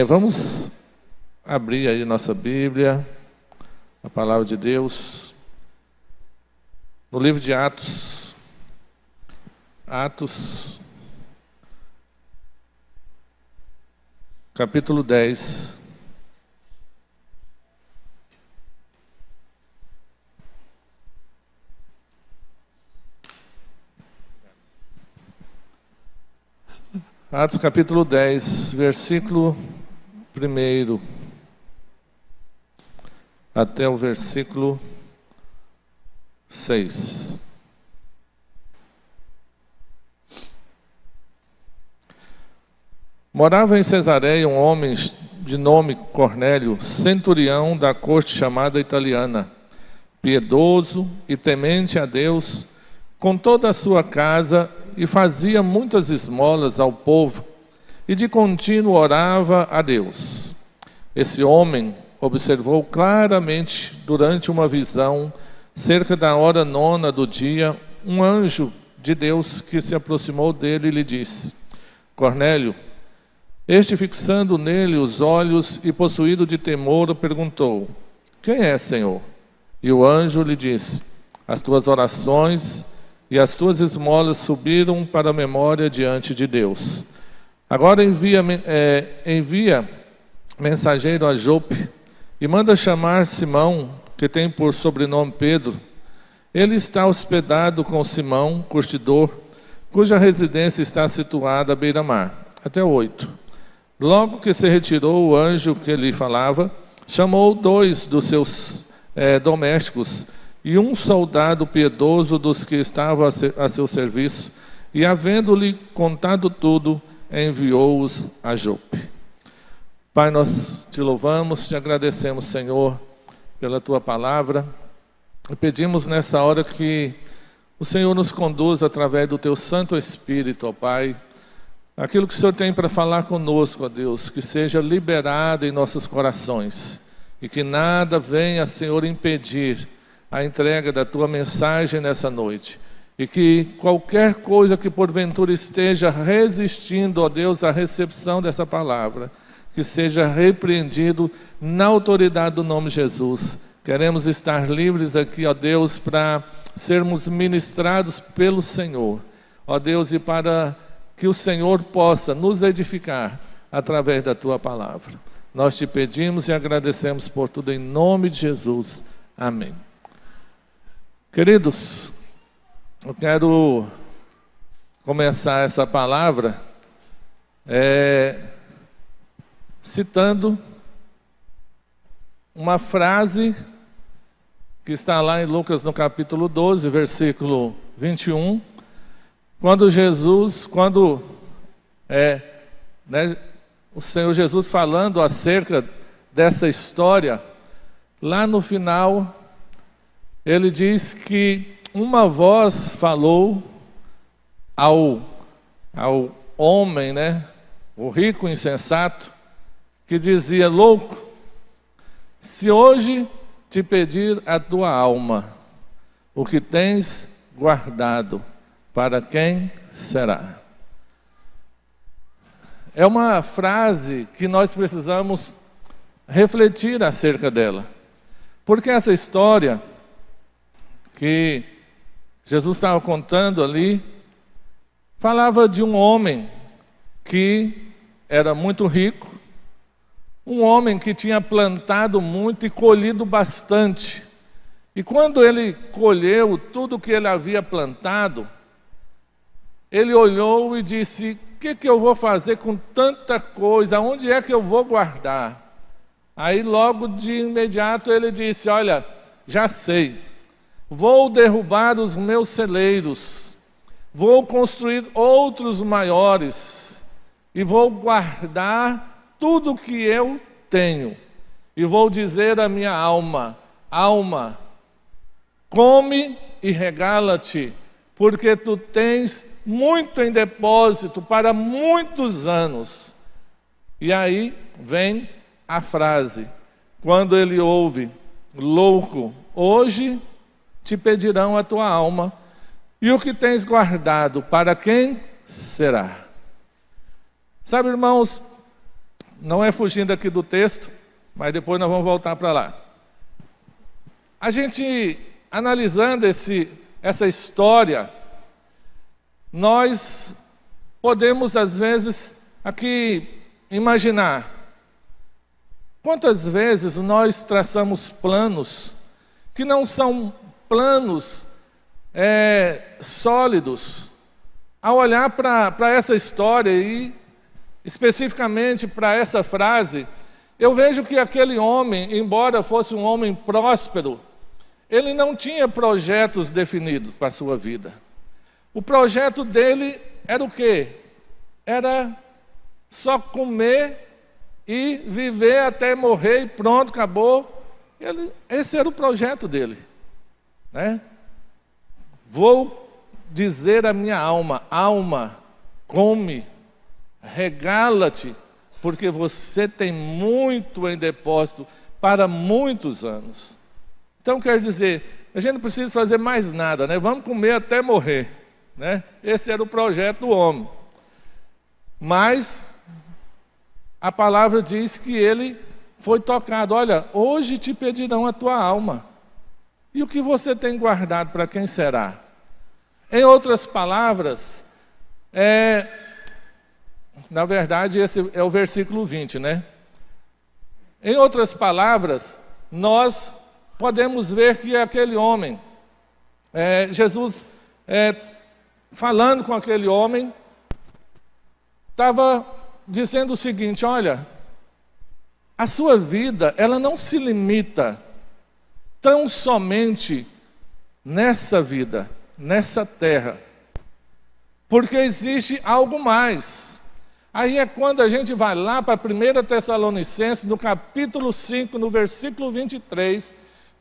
Vamos abrir aí nossa Bíblia, a Palavra de Deus, no livro de Atos, capítulo 10. Atos capítulo 10, versículo 1 até o versículo 6. Morava em Cesareia um homem de nome Cornélio, centurião da corte chamada italiana, piedoso e temente a Deus, com toda a sua casa, e fazia muitas esmolas ao povo, e de contínuo orava a Deus. Esse homem observou claramente, durante uma visão, cerca da hora 9 do dia, um anjo de Deus que se aproximou dele e lhe disse: Cornélio. Este, fixando nele os olhos e possuído de temor, perguntou: Quem é, Senhor? E o anjo lhe disse: As tuas orações e as tuas esmolas subiram para a memória diante de Deus. Agora envia mensageiro a Jope e manda chamar Simão, que tem por sobrenome Pedro. Ele está hospedado com Simão, curtidor, cuja residência está situada à beira-mar. Até 8. Logo que se retirou o anjo que lhe falava, chamou 2 dos seus domésticos e um soldado piedoso dos que estavam a seu serviço, e, havendo-lhe contado tudo, enviou-os a Jope. Pai, nós te louvamos, te agradecemos, Senhor, pela tua palavra, e pedimos nessa hora que o Senhor nos conduza através do teu Santo Espírito, ó Pai, aquilo que o Senhor tem para falar conosco, ó Deus, que seja liberado em nossos corações, e que nada venha, Senhor, impedir a entrega da tua mensagem nessa noite, e que qualquer coisa que porventura esteja resistindo, ó Deus, à recepção dessa palavra, que seja repreendido na autoridade do nome de Jesus. Queremos estar livres aqui, ó Deus, para sermos ministrados pelo Senhor, ó Deus, e para que o Senhor possa nos edificar através da tua palavra. Nós te pedimos e agradecemos por tudo em nome de Jesus. Amém. Queridos, eu quero começar essa palavra citando uma frase que está lá em Lucas no capítulo 12, versículo 21, quando o Senhor Jesus falando acerca dessa história, lá no final, ele diz que uma voz falou ao homem, o rico insensato, que dizia: louco, se hoje te pedir a tua alma, o que tens guardado, para quem será? É uma frase que nós precisamos refletir acerca dela, porque essa história que Jesus estava contando ali, falava de um homem que era muito rico, um homem que tinha plantado muito e colhido bastante. E quando ele colheu tudo que ele havia plantado, ele olhou e disse: o que eu vou fazer com tanta coisa? Onde é que eu vou guardar? Aí logo de imediato ele disse: olha, já sei, vou derrubar os meus celeiros, vou construir outros maiores, e vou guardar tudo que eu tenho, e vou dizer à minha alma: alma, come e regala-te, porque tu tens muito em depósito para muitos anos. E aí vem a frase, quando ele ouve: louco, hoje te pedirão a tua alma, e o que tens guardado, para quem será? Sabe, irmãos, não é fugindo aqui do texto, mas depois nós vamos voltar para lá. A gente, analisando essa história, nós podemos, às vezes, aqui imaginar quantas vezes nós traçamos planos que não são planos sólidos. Ao olhar para essa história e especificamente para essa frase, eu vejo que aquele homem, embora fosse um homem próspero, ele não tinha projetos definidos para a sua vida. O projeto dele era o quê? Era só comer e viver até morrer e pronto, acabou. Esse era o projeto dele, né? Vou dizer à minha alma: alma, come, regala-te, porque você tem muito em depósito para muitos anos. Então, quer dizer, a gente não precisa fazer mais nada, né? Vamos comer até morrer, né? Esse era o projeto do homem. Mas a palavra diz que ele foi tocado. Olha, hoje te pedirão a tua alma. E o que você tem guardado, para quem será? Em outras palavras, na verdade, esse é o versículo 20, né? Em outras palavras, nós podemos ver que aquele homem, Jesus falando com aquele homem, estava dizendo o seguinte: olha, a sua vida, ela não se limita tão somente nessa vida, nessa terra, porque existe algo mais. Aí é quando a gente vai lá para 1 Tessalonicenses, no capítulo 5, no versículo 23,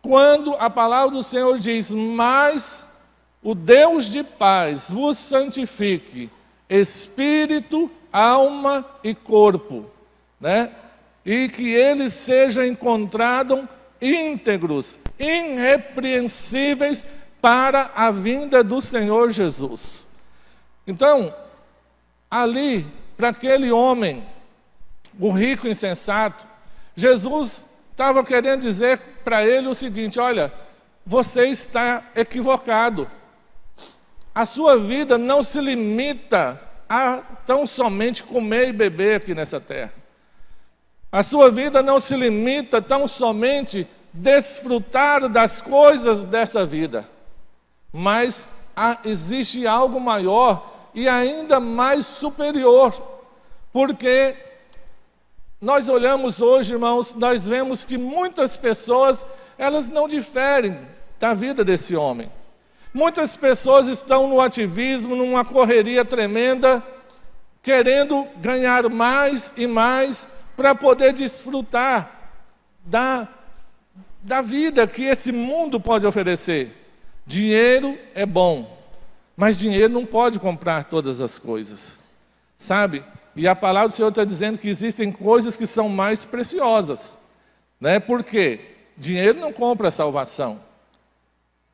quando a palavra do Senhor diz: mas o Deus de paz vos santifique, espírito, alma e corpo, né? E que eles sejam encontrados íntegros, irrepreensíveis para a vinda do Senhor Jesus. Então, ali, para aquele homem, o rico insensato, Jesus estava querendo dizer para ele o seguinte: olha, você está equivocado. A sua vida não se limita a tão somente comer e beber aqui nessa terra. A sua vida não se limita tão somente desfrutar das coisas dessa vida. Mas existe algo maior e ainda mais superior. Porque nós olhamos hoje, irmãos, nós vemos que muitas pessoas, elas não diferem da vida desse homem. Muitas pessoas estão no ativismo, numa correria tremenda, querendo ganhar mais e mais para poder desfrutar da vida que esse mundo pode oferecer. Dinheiro é bom, mas dinheiro não pode comprar todas as coisas, sabe? E a palavra do Senhor está dizendo que existem coisas que são mais preciosas, né? Por quê? Dinheiro não compra a salvação,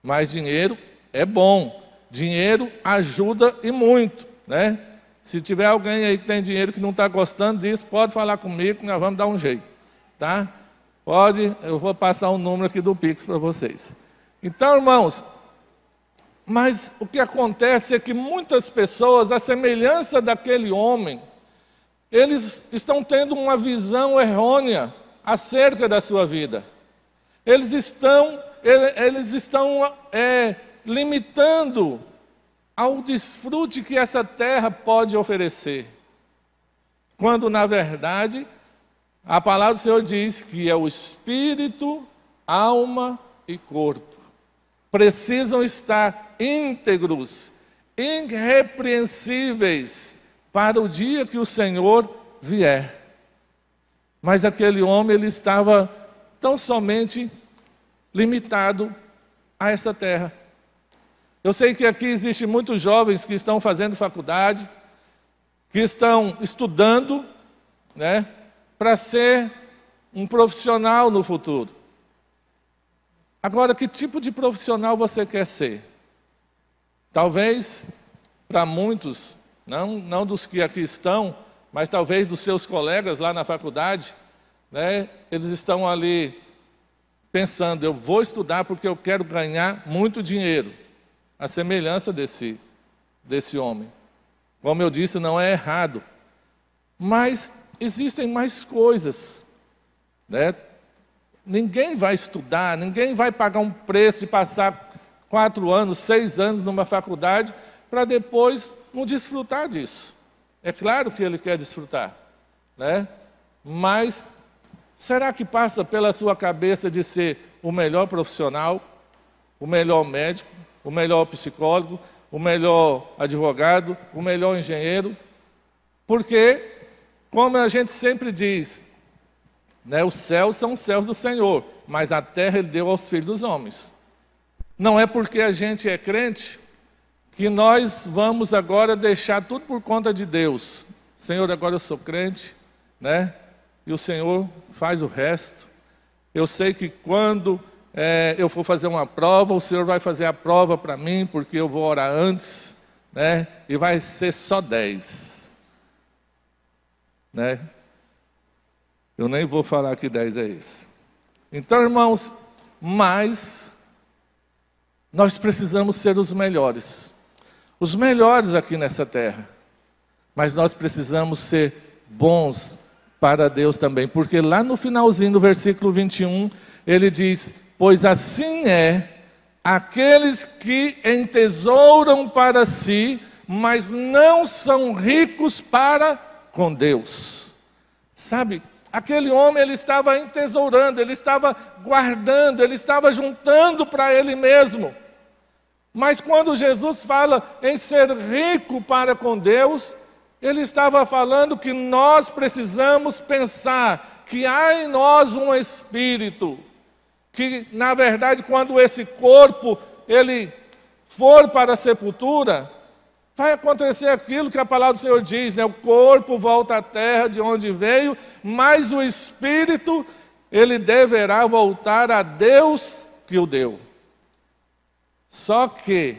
mas dinheiro é bom, dinheiro ajuda e muito, né? Se tiver alguém aí que tem dinheiro que não está gostando disso, pode falar comigo que nós vamos dar um jeito, tá? Pode, eu vou passar um número aqui do Pix para vocês. Então, irmãos, mas o que acontece é que muitas pessoas, à semelhança daquele homem, eles estão tendo uma visão errônea acerca da sua vida. Eles estão limitando ao desfrute que essa terra pode oferecer. Quando, na verdade, a palavra do Senhor diz que é o espírito, alma e corpo. Precisam estar íntegros, irrepreensíveis, para o dia que o Senhor vier. Mas aquele homem, ele estava tão somente limitado a essa terra. Eu sei que aqui existem muitos jovens que estão fazendo faculdade, que estão estudando, né, para ser um profissional no futuro. Agora, que tipo de profissional você quer ser? Talvez, para muitos, não dos que aqui estão, mas talvez dos seus colegas lá na faculdade, né? Eles estão ali pensando, eu vou estudar porque eu quero ganhar muito dinheiro. A semelhança desse homem. Como eu disse, não é errado. Mas existem mais coisas, né? Ninguém vai estudar, ninguém vai pagar um preço de passar 4 anos, 6 anos numa faculdade para depois não desfrutar disso. É claro que ele quer desfrutar, né? Mas será que passa pela sua cabeça de ser o melhor profissional, o melhor médico, o melhor psicólogo, o melhor advogado, o melhor engenheiro? Porque, como a gente sempre diz, né, os céus são os céus do Senhor, mas a terra Ele deu aos filhos dos homens. Não é porque a gente é crente que nós vamos agora deixar tudo por conta de Deus. Senhor, agora eu sou crente, né? E o Senhor faz o resto. Eu sei que quando eu for fazer uma prova, o Senhor vai fazer a prova para mim, porque eu vou orar antes, né? E vai ser só 10. Né? Eu nem vou falar que 10 é isso. Então, irmãos, mas nós precisamos ser os melhores aqui nessa terra. Mas nós precisamos ser bons para Deus também, porque lá no finalzinho do versículo 21, ele diz, pois assim é, aqueles que entesouram para si, mas não são ricos para com Deus. Sabe, aquele homem, ele estava entesourando, ele estava guardando, ele estava juntando para ele mesmo. Mas quando Jesus fala em ser rico para com Deus, ele estava falando que nós precisamos pensar que há em nós um espírito, que na verdade quando esse corpo ele for para a sepultura, vai acontecer aquilo que a palavra do Senhor diz, né? O corpo volta à terra de onde veio, mas o espírito ele deverá voltar a Deus que o deu. Só que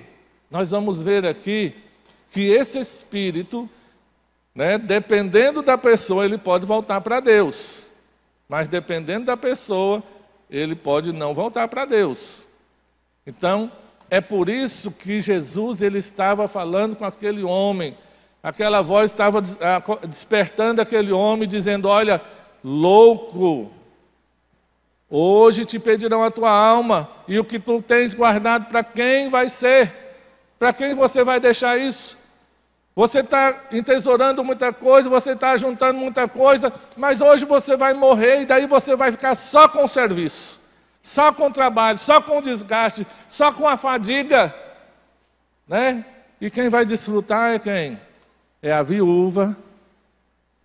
nós vamos ver aqui que esse espírito, né, dependendo da pessoa, ele pode voltar para Deus. Mas dependendo da pessoa, ele pode não voltar para Deus. Então, é por isso que Jesus ele estava falando com aquele homem. Aquela voz estava despertando aquele homem, dizendo, olha, louco, hoje te pedirão a tua alma, e o que tu tens guardado, para quem vai ser? Para quem você vai deixar isso? Você está entesourando muita coisa, você está juntando muita coisa, mas hoje você vai morrer e daí você vai ficar só com o serviço, só com o trabalho, só com o desgaste, só com a fadiga, né? E quem vai desfrutar é quem? É a viúva,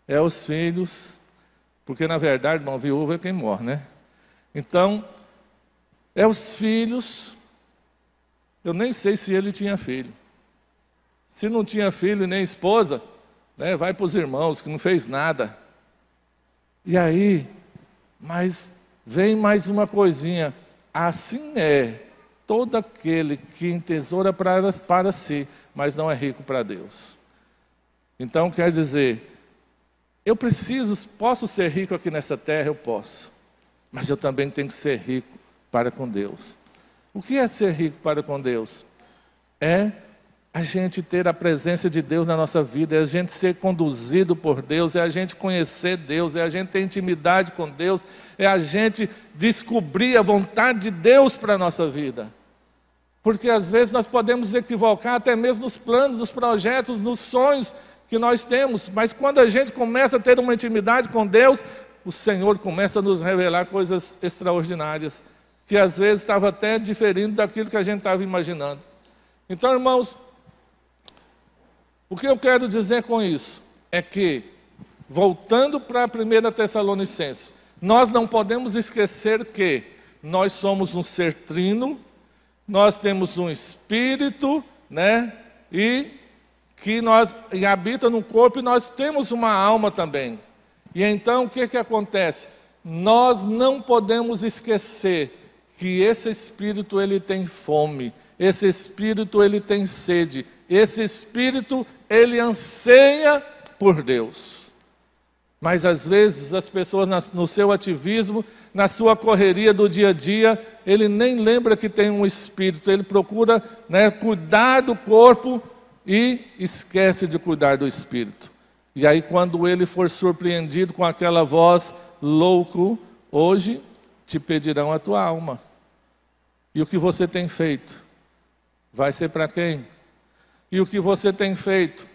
é os filhos, porque na verdade, irmão, viúva é quem morre, né? Então, é os filhos. Eu nem sei se ele tinha filho. Se não tinha filho nem esposa, né, vai para os irmãos, que não fez nada. E aí, mas vem mais uma coisinha. Assim é todo aquele que entesoura para si, mas não é rico para Deus. Então, quer dizer, eu posso ser rico aqui nessa terra, eu posso. Mas eu também tenho que ser rico para com Deus. O que é ser rico para com Deus? É a gente ter a presença de Deus na nossa vida, é a gente ser conduzido por Deus, é a gente conhecer Deus, é a gente ter intimidade com Deus, é a gente descobrir a vontade de Deus para a nossa vida. Porque às vezes nós podemos equivocar até mesmo nos planos, nos projetos, nos sonhos que nós temos, mas quando a gente começa a ter uma intimidade com Deus, o Senhor começa a nos revelar coisas extraordinárias, que às vezes estava até diferindo daquilo que a gente estava imaginando. Então, irmãos, o que eu quero dizer com isso é que, voltando para a 1 Tessalonicenses, nós não podemos esquecer que nós somos um ser trino, nós temos um espírito, né? E que habita no corpo, e nós temos uma alma também. E então o que acontece? Nós não podemos esquecer que esse espírito ele tem fome, esse espírito ele tem sede, esse espírito ele anseia por Deus. Mas às vezes as pessoas no seu ativismo, na sua correria do dia a dia, ele nem lembra que tem um espírito, ele procura, né, cuidar do corpo e esquece de cuidar do espírito. E aí quando ele for surpreendido com aquela voz, louco, hoje te pedirão a tua alma. E o que você tem feito? Vai ser para quem? E o que você tem feito?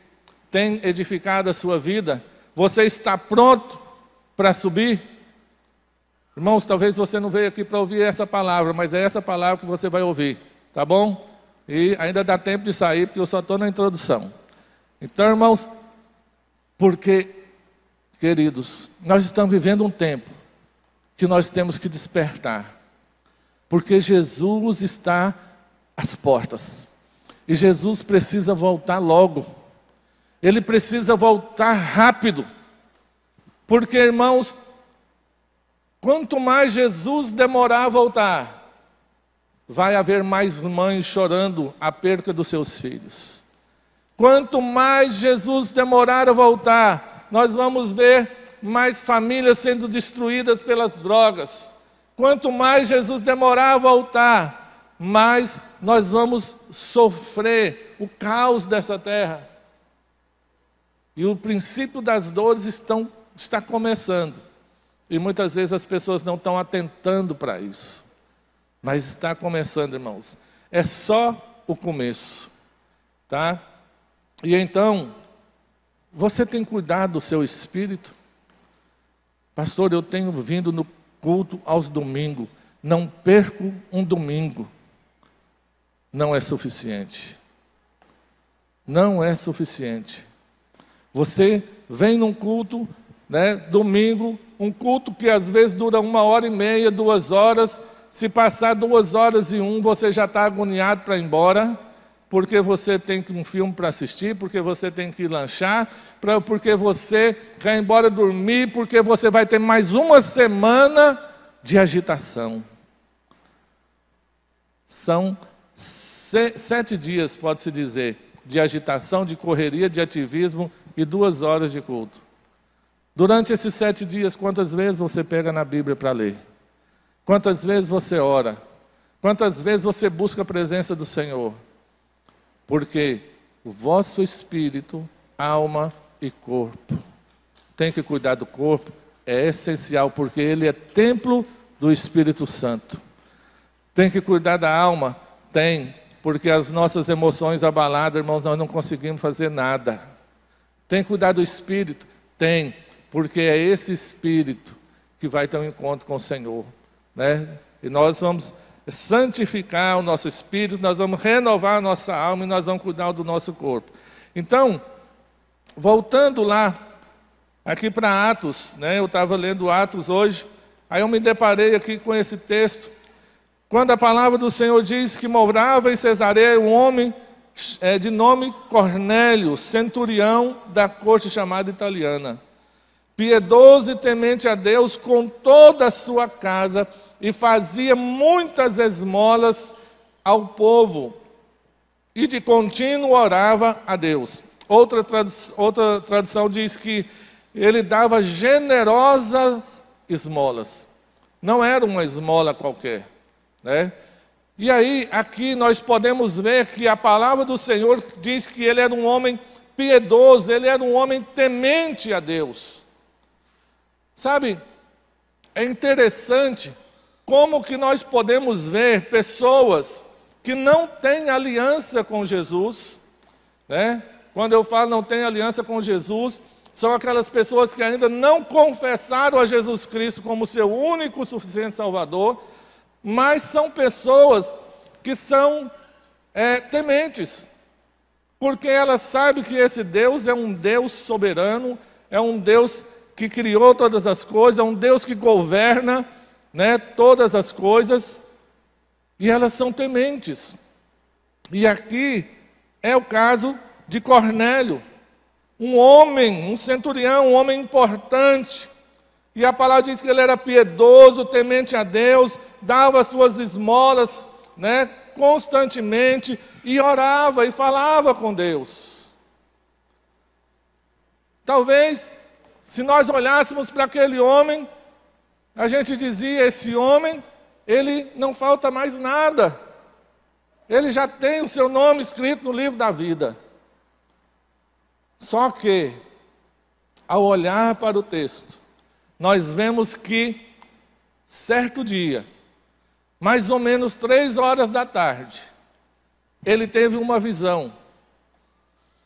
Tem edificado a sua vida? Você está pronto para subir? Irmãos, talvez você não veio aqui para ouvir essa palavra, mas é essa palavra que você vai ouvir, tá bom? E ainda dá tempo de sair, porque eu só estou na introdução. Então, irmãos, porque, queridos, nós estamos vivendo um tempo que nós temos que despertar. Porque Jesus está às portas. E Jesus precisa voltar logo. Ele precisa voltar rápido. Porque, irmãos, quanto mais Jesus demorar a voltar, vai haver mais mães chorando a perda dos seus filhos. Quanto mais Jesus demorar a voltar, nós vamos ver mais famílias sendo destruídas pelas drogas. Quanto mais Jesus demorar a voltar, mais nós vamos sofrer o caos dessa terra. E o princípio das dores está começando. E muitas vezes as pessoas não estão atentando para isso. Mas está começando, irmãos. É só o começo. Tá? E então, você tem cuidado do seu espírito? Pastor, eu tenho vindo no culto aos domingos. Não perco um domingo. Não é suficiente. Não é suficiente. Você vem num culto, né, domingo, um culto que às vezes dura 1h30, 2 horas. Se passar 2h01, você já está agoniado para ir embora, porque você tem um filme para assistir, porque você tem que ir lanchar, porque você quer ir embora dormir, porque você vai ter mais uma semana de agitação. São 7 dias, pode-se dizer, de agitação, de correria, de ativismo e 2 horas de culto. Durante esses 7 dias, quantas vezes você pega na Bíblia para ler? Quantas vezes você ora? Quantas vezes você busca a presença do Senhor? Porque o vosso espírito, alma e corpo. Tem que cuidar do corpo, é essencial, porque ele é templo do Espírito Santo. Tem que cuidar da alma? Tem, porque as nossas emoções abaladas, irmãos, nós não conseguimos fazer nada. Tem que cuidar do espírito? Tem, porque é esse espírito que vai ter um encontro com o Senhor, né? E nós vamos santificar o nosso espírito, nós vamos renovar a nossa alma e nós vamos cuidar do nosso corpo. Então, voltando lá, aqui para Atos, né? Eu estava lendo Atos hoje, aí eu me deparei aqui com esse texto, quando a palavra do Senhor diz que morava em Cesareia um homem de nome Cornélio, centurião da corte chamada italiana, piedoso e temente a Deus com toda a sua casa, e fazia muitas esmolas ao povo, e de contínuo orava a Deus. Outra tradução diz que ele dava generosas esmolas. Não era uma esmola qualquer, né? E aí, aqui nós podemos ver que a palavra do Senhor diz que ele era um homem piedoso, ele era um homem temente a Deus. Sabe, é interessante como que nós podemos ver pessoas que não têm aliança com Jesus, né? Quando eu falo não tem aliança com Jesus, são aquelas pessoas que ainda não confessaram a Jesus Cristo como seu único e suficiente Salvador, mas são pessoas que são tementes, porque elas sabem que esse Deus é um Deus soberano, é um Deus que criou todas as coisas, é um Deus que governa, né, todas as coisas, e elas são tementes. E aqui é o caso de Cornélio, um homem, um centurião, um homem importante. E a palavra diz que ele era piedoso, temente a Deus, dava suas esmolas, né, constantemente, e orava e falava com Deus. Talvez Se nós olhássemos para aquele homem, a gente dizia, esse homem, ele não falta mais nada. Ele já tem o seu nome escrito no livro da vida. Só que, ao olhar para o texto, nós vemos que, certo dia, mais ou menos 3 horas da tarde, ele teve uma visão.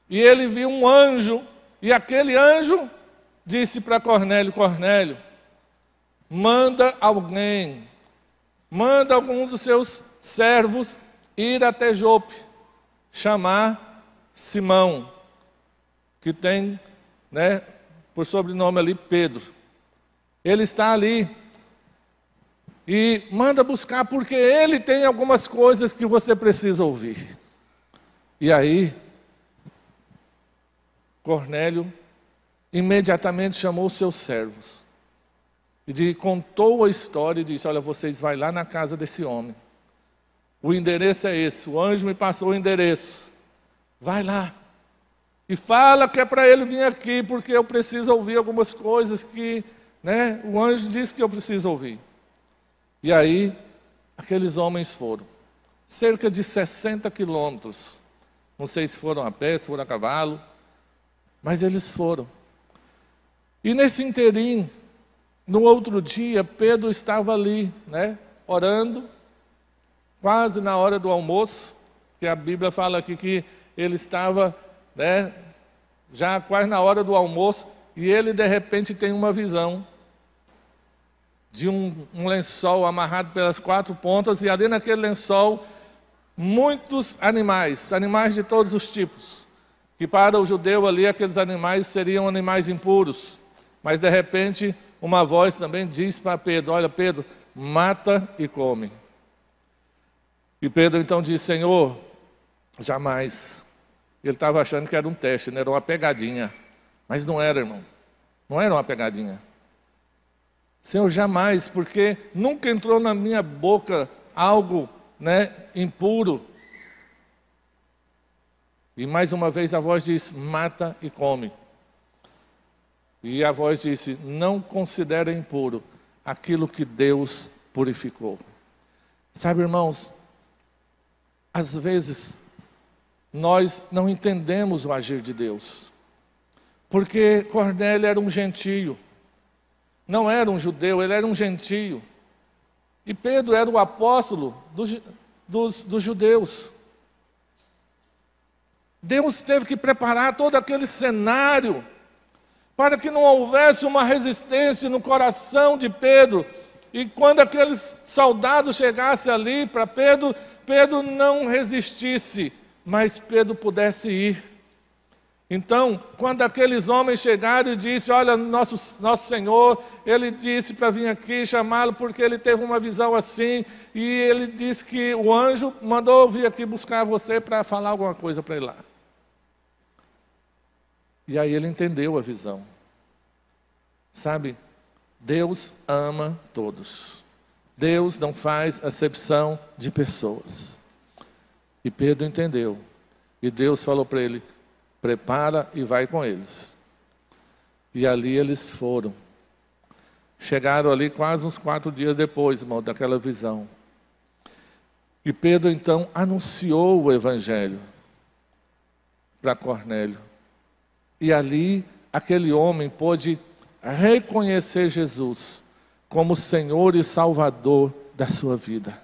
E ele viu um anjo, e aquele anjo disse para Cornélio, Cornélio, manda algum dos seus servos ir até Jope, chamar Simão, que tem, por sobrenome ali, Pedro. Ele está ali. E manda buscar, porque ele tem algumas coisas que você precisa ouvir. E aí, Cornélio imediatamente chamou os seus servos. E contou a história e disse, olha, vocês vão lá na casa desse homem. O endereço é esse, o anjo me passou o endereço. Vai lá. E fala que é para ele vir aqui, porque eu preciso ouvir algumas coisas que o anjo disse que eu preciso ouvir. E aí, aqueles homens foram. Cerca de 60 quilômetros. Não sei se foram a pé, se foram a cavalo. Mas eles foram. E nesse inteirinho, no outro dia, Pedro estava ali, orando, quase na hora do almoço, que a Bíblia fala aqui que ele estava, já quase na hora do almoço, e ele de repente tem uma visão de um lençol amarrado pelas 4 pontas, e ali naquele lençol, muitos animais de todos os tipos, que para o judeu ali, aqueles animais seriam animais impuros, mas de repente, uma voz também diz para Pedro, olha Pedro, mata e come. E Pedro então diz, Senhor, jamais. Ele estava achando que era um teste, era uma pegadinha, mas não era, irmão, não era uma pegadinha. Senhor, jamais, porque nunca entrou na minha boca algo, impuro. E mais uma vez a voz diz, mata e come. E a voz disse, não considera impuro aquilo que Deus purificou. Sabe, irmãos, às vezes nós não entendemos o agir de Deus. Porque Cornélio era um gentio. Não era um judeu, ele era um gentio. E Pedro era o apóstolo dos judeus. Deus teve que preparar todo aquele cenário para que não houvesse uma resistência no coração de Pedro. E quando aqueles soldados chegassem ali para Pedro, Pedro não resistisse, mas Pedro pudesse ir. Então, quando aqueles homens chegaram e disseram, olha, nosso Senhor, ele disse para vir aqui chamá-lo porque ele teve uma visão assim, e ele disse que o anjo mandou vir aqui buscar você para falar alguma coisa para ele lá. E aí ele entendeu a visão. Sabe, Deus ama todos. Deus não faz acepção de pessoas. E Pedro entendeu. E Deus falou para ele, prepara e vai com eles. E ali eles foram. Chegaram ali quase uns 4 dias depois, irmão, daquela visão. E Pedro então anunciou o Evangelho para Cornélio. E ali aquele homem pôde reconhecer Jesus como Senhor e Salvador da sua vida.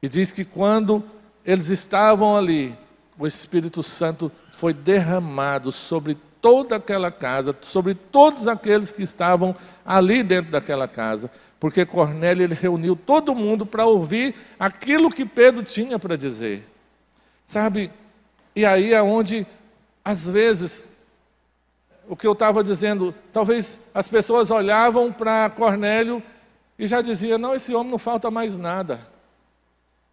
E diz que quando eles estavam ali, o Espírito Santo foi derramado sobre toda aquela casa, sobre todos aqueles que estavam ali dentro daquela casa, porque Cornélio ele reuniu todo mundo para ouvir aquilo que Pedro tinha para dizer. Sabe, e aí é onde, às vezes, o que eu estava dizendo, talvez as pessoas olhavam para Cornélio e já diziam, não, esse homem não falta mais nada.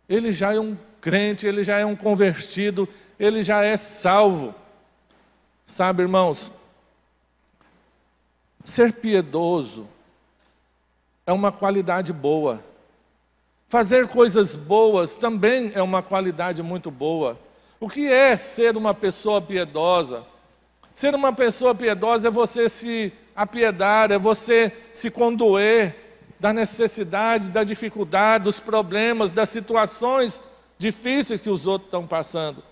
Ele já é um crente, ele já é um convertido, ele já é salvo. Sabe, irmãos, ser piedoso é uma qualidade boa. Fazer coisas boas também é uma qualidade muito boa. O que é ser uma pessoa piedosa? Ser uma pessoa piedosa é você se apiedar, é você se condoer da necessidade, da dificuldade, dos problemas, das situações difíceis que os outros estão passando.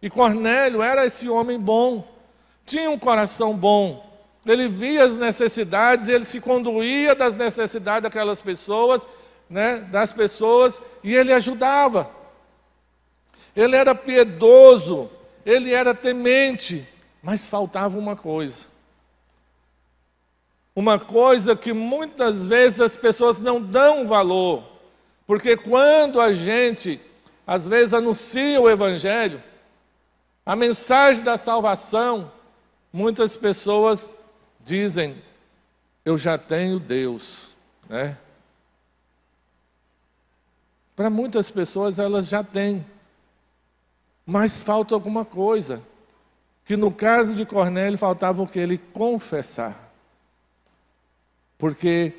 E Cornélio era esse homem bom, tinha um coração bom, ele via as necessidades, ele se conduía das necessidades daquelas pessoas, das pessoas, e ele ajudava. Ele era piedoso, ele era temente, mas faltava uma coisa. Uma coisa que muitas vezes as pessoas não dão valor, porque quando a gente, às vezes, anuncia o Evangelho, a mensagem da salvação, muitas pessoas dizem, eu já tenho Deus, Para muitas pessoas elas já têm, mas falta alguma coisa, que no caso de Cornélio faltava o que? Ele confessar. Porque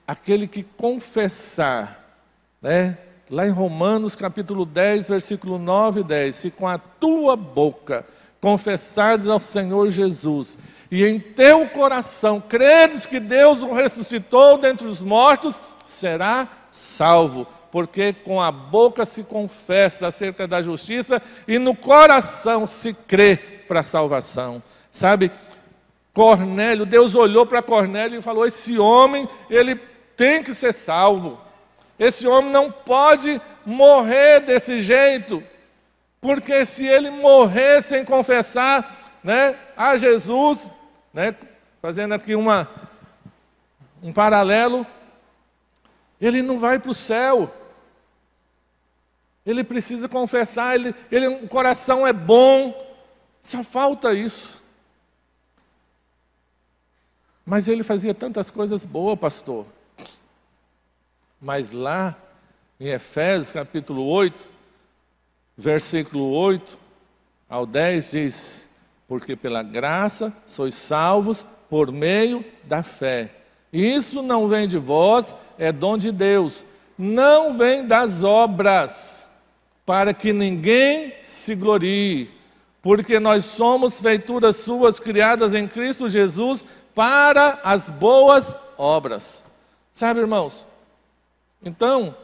aquele que confessar, lá em Romanos capítulo 10, versículo 9 e 10, se com a tua boca confessares ao Senhor Jesus, e em teu coração creres que Deus o ressuscitou dentre os mortos, será salvo. Porque com a boca se confessa acerca da justiça, e no coração se crê para a salvação. Sabe, Cornélio, Deus olhou para Cornélio e falou, esse homem, ele tem que ser salvo. Esse homem não pode morrer desse jeito, porque se ele morrer sem confessar, a Jesus, fazendo aqui um paralelo, ele não vai para o céu. Ele precisa confessar, o coração é bom, só falta isso. Mas ele fazia tantas coisas boas, pastor. Mas lá, em Efésios capítulo 8, versículo 8 ao 10, diz, porque pela graça sois salvos por meio da fé. E isso não vem de vós, é dom de Deus. Não vem das obras, para que ninguém se glorie. Porque nós somos feituras suas, criadas em Cristo Jesus, para as boas obras. Sabe, irmãos? Então,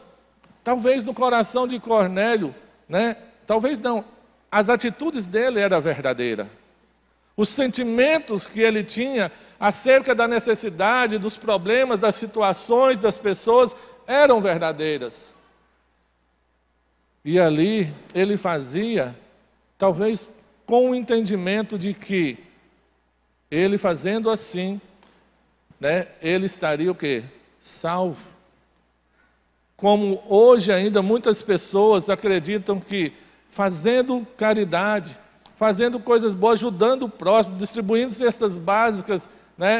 talvez no coração de Cornélio, talvez não, as atitudes dele eram verdadeiras. Os sentimentos que ele tinha acerca da necessidade, dos problemas, das situações, das pessoas, eram verdadeiras. E ali ele fazia, talvez com o entendimento de que ele fazendo assim, ele estaria o quê? Salvo. Como hoje ainda muitas pessoas acreditam que fazendo caridade, fazendo coisas boas, ajudando o próximo, distribuindo cestas básicas,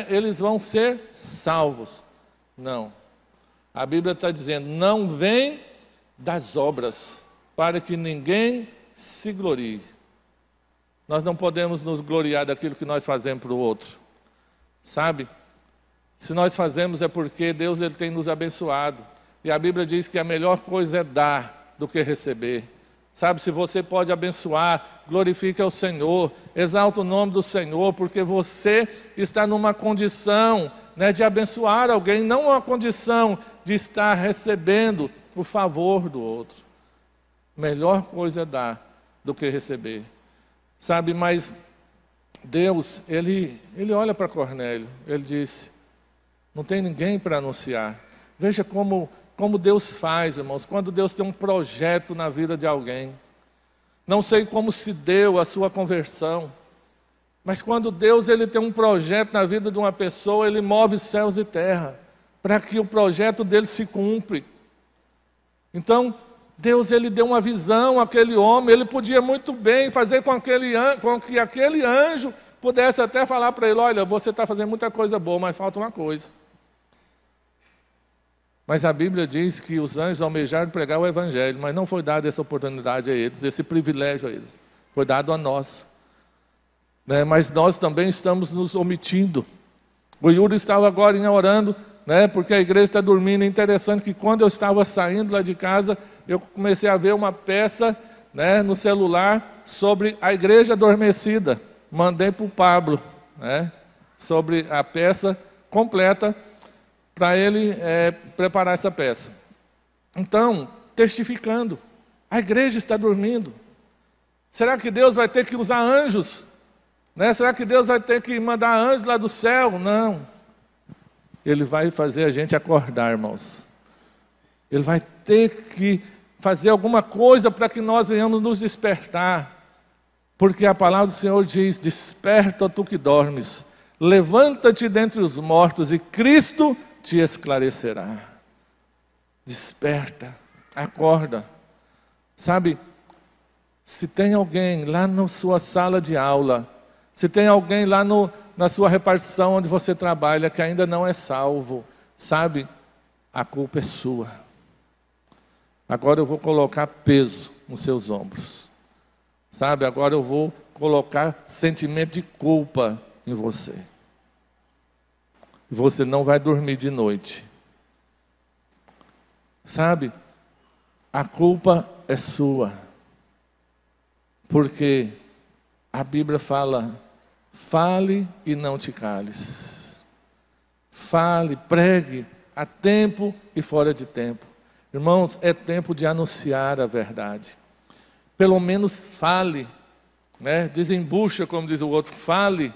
eles vão ser salvos. Não. A Bíblia está dizendo, não vem das obras, para que ninguém se glorie. Nós não podemos nos gloriar daquilo que nós fazemos para o outro. Sabe? Se nós fazemos é porque Deus ele tem nos abençoado. E a Bíblia diz que a melhor coisa é dar do que receber. Sabe, se você pode abençoar, glorifique ao Senhor, exalta o nome do Senhor, porque você está numa condição de abençoar alguém, não uma condição de estar recebendo o favor do outro. Melhor coisa é dar do que receber. Sabe, mas Deus, ele olha para Cornélio, ele disse, não tem ninguém para anunciar. Veja como Deus faz, irmãos, quando Deus tem um projeto na vida de alguém. Não sei como se deu a sua conversão, mas quando Deus ele tem um projeto na vida de uma pessoa, ele move céus e terra, para que o projeto dele se cumpra. Então, Deus ele deu uma visão àquele homem, ele podia muito bem fazer com que aquele anjo pudesse até falar para ele, olha, você está fazendo muita coisa boa, mas falta uma coisa. Mas a Bíblia diz que os anjos almejaram pregar o Evangelho, mas não foi dada essa oportunidade a eles, esse privilégio a eles. Foi dado a nós. Mas nós também estamos nos omitindo. O Yuri estava agora orando, porque a igreja está dormindo. É interessante que quando eu estava saindo lá de casa, eu comecei a ver uma peça no celular sobre a igreja adormecida. Mandei para o Pablo. sobre a peça completa para ele preparar essa peça. Então, testificando, a igreja está dormindo. Será que Deus vai ter que usar anjos? Né? Será que Deus vai ter que mandar anjos lá do céu? Não. Ele vai fazer a gente acordar, irmãos. Ele vai ter que fazer alguma coisa para que nós venhamos nos despertar. Porque a palavra do Senhor diz: desperta tu que dormes, levanta-te dentre os mortos e Cristo te esclarecerá. Desperta, acorda. Sabe, se tem alguém lá na sua sala de aula, se tem alguém lá na sua repartição onde você trabalha que ainda não é salvo, sabe, a culpa é sua. Agora eu vou colocar peso nos seus ombros. Sabe, agora eu vou colocar sentimento de culpa em você. Você não vai dormir de noite. Sabe, a culpa é sua. Porque a Bíblia fala: fale e não te cales. Fale, pregue, a tempo e fora de tempo. Irmãos, é tempo de anunciar a verdade. Pelo menos fale, né? Desembucha, como diz o outro, fale,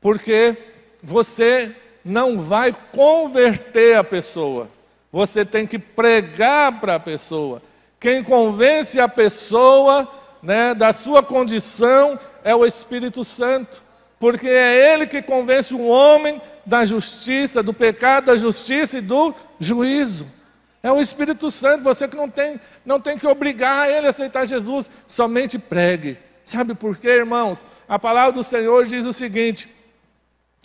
porque você não vai converter a pessoa. Você tem que pregar para a pessoa. Quem convence a pessoa, né, da sua condição é o Espírito Santo, porque é Ele que convence o homem da justiça, do pecado, da justiça e do juízo. É o Espírito Santo. Você que não tem que obrigar ele a aceitar Jesus, somente pregue. Sabe por quê, irmãos? A palavra do Senhor diz o seguinte: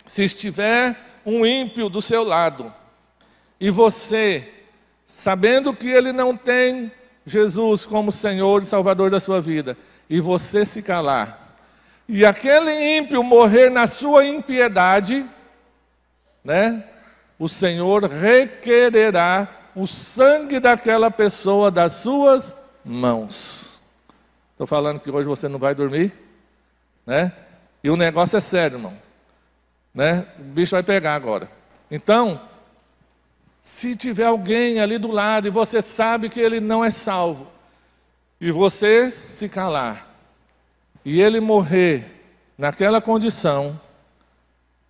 se estiver um ímpio do seu lado, e você, sabendo que ele não tem Jesus como Senhor e Salvador da sua vida, e você se calar, e aquele ímpio morrer na sua impiedade, né, o Senhor requererá o sangue daquela pessoa das suas mãos. Estou falando que hoje você não vai dormir, né? E o negócio é sério, irmão, né? O bicho vai pegar agora. Então, se tiver alguém ali do lado e você sabe que ele não é salvo, e você se calar, e ele morrer naquela condição,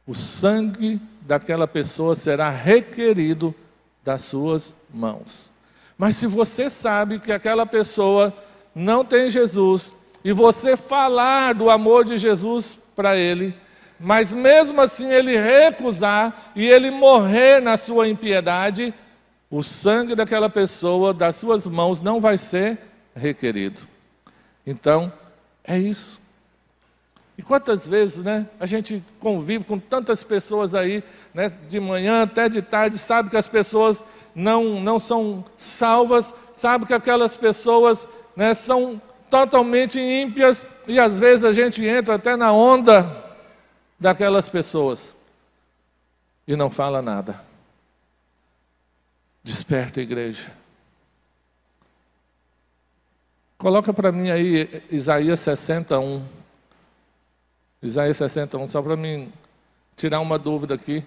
o sangue daquela pessoa será requerido das suas mãos. Mas se você sabe que aquela pessoa não tem Jesus, e você falar do amor de Jesus para ele, mas mesmo assim ele recusar e ele morrer na sua impiedade, o sangue daquela pessoa, das suas mãos, não vai ser requerido. Então, é isso. E quantas vezes, né, a gente convive com tantas pessoas aí, né, de manhã até de tarde, sabe que as pessoas não são salvas, sabe que aquelas pessoas, né, são totalmente ímpias, e às vezes a gente entra até na onda daquelas pessoas e não fala nada. Desperta, igreja. Coloca para mim aí Isaías 61. Isaías 61, só para mim tirar uma dúvida aqui.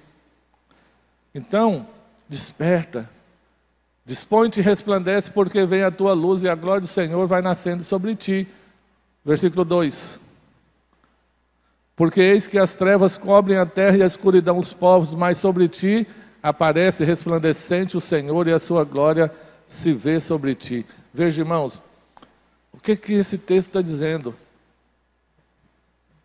Então, desperta. Dispõe-te e resplandece, porque vem a tua luz e a glória do Senhor vai nascendo sobre ti. Versículo 2. Porque eis que as trevas cobrem a terra e a escuridão os povos, mas sobre ti aparece resplandecente o Senhor e a sua glória se vê sobre ti. Veja, irmãos, o que esse texto está dizendo?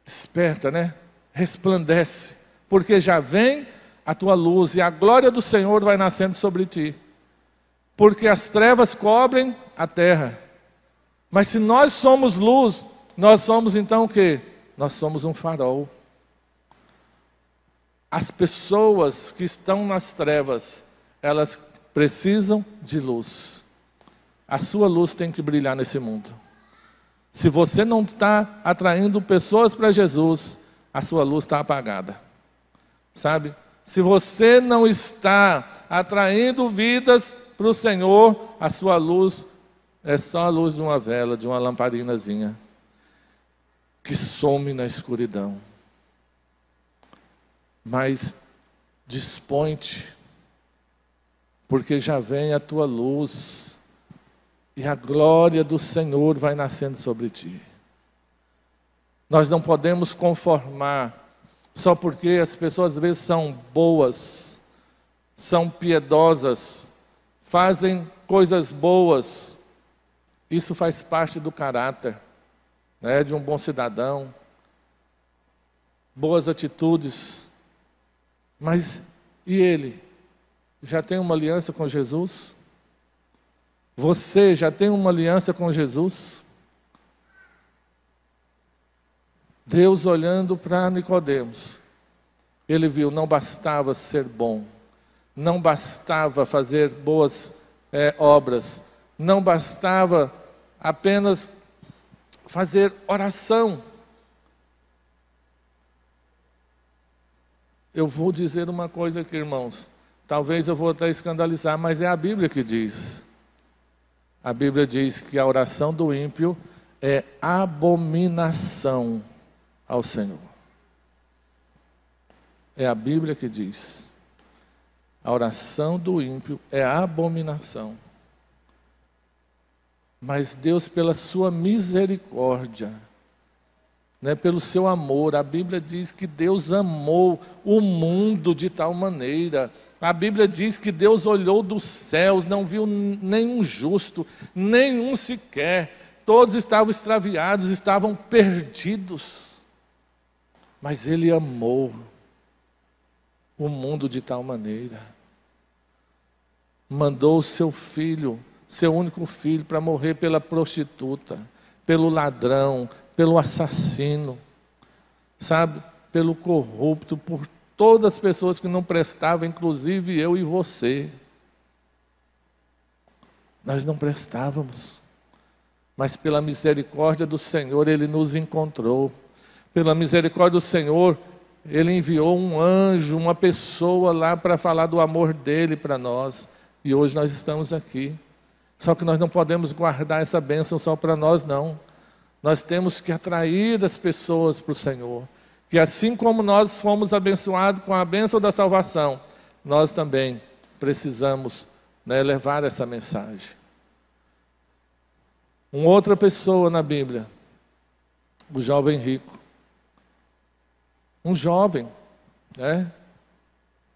Desperta, né? Resplandece, porque já vem a tua luz e a glória do Senhor vai nascendo sobre ti. Porque as trevas cobrem a terra. Mas se nós somos luz, nós somos então o quê? Nós somos um farol. As pessoas que estão nas trevas, elas precisam de luz. A sua luz tem que brilhar nesse mundo. Se você não está atraindo pessoas para Jesus, a sua luz está apagada. Sabe? Se você não está atraindo vidas para o Senhor, a sua luz é só a luz de uma vela, de uma lamparinazinha, que some na escuridão. mas dispõe-te, porque já vem a tua luz, e a glória do Senhor vai nascendo sobre ti. Nós não podemos conformar, só porque as pessoas às vezes são boas, são piedosas, fazem coisas boas. Isso faz parte do caráter, né, de um bom cidadão. Boas atitudes. Mas e ele? Já tem uma aliança com Jesus? Você já tem uma aliança com Jesus? Deus olhando para Nicodemos, ele viu, não bastava ser bom, não bastava fazer boas obras, não bastava apenas fazer oração. Eu vou dizer uma coisa aqui, irmãos, talvez eu vou até escandalizar, mas é a Bíblia que diz. A Bíblia diz que a oração do ímpio é abominação ao Senhor. É a Bíblia que diz. A oração do ímpio é abominação. Mas Deus, pela sua misericórdia, né, pelo seu amor, a Bíblia diz que Deus amou o mundo de tal maneira. A Bíblia diz que Deus olhou dos céus, não viu nenhum justo, nenhum sequer. Todos estavam extraviados, estavam perdidos. Mas Ele amou o mundo de tal maneira. Mandou o seu filho, seu único filho, para morrer pela prostituta, pelo ladrão, pelo assassino, sabe? Pelo corrupto, por todas as pessoas que não prestavam, inclusive eu e você. Nós não prestávamos, mas pela misericórdia do Senhor Ele nos encontrou. Pela misericórdia do Senhor, Ele enviou um anjo, uma pessoa lá para falar do amor dEle para nós. E hoje nós estamos aqui. Só que nós não podemos guardar essa bênção só para nós, não. Nós temos que atrair as pessoas para o Senhor. Que assim como nós fomos abençoados com a bênção da salvação, nós também precisamos, né, levar essa mensagem. Uma outra pessoa na Bíblia, o jovem rico. Um jovem, né?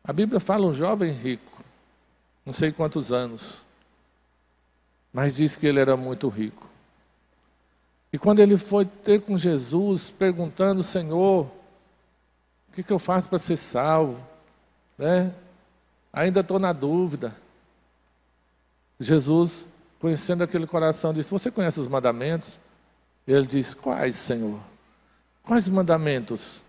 A Bíblia fala um jovem rico, não sei quantos anos, mas diz que ele era muito rico. E quando ele foi ter com Jesus, perguntando, Senhor, o que eu faço para ser salvo? Né? Ainda estou na dúvida. Jesus, conhecendo aquele coração, disse, você conhece os mandamentos? Ele disse, quais, Senhor? Quais mandamentos?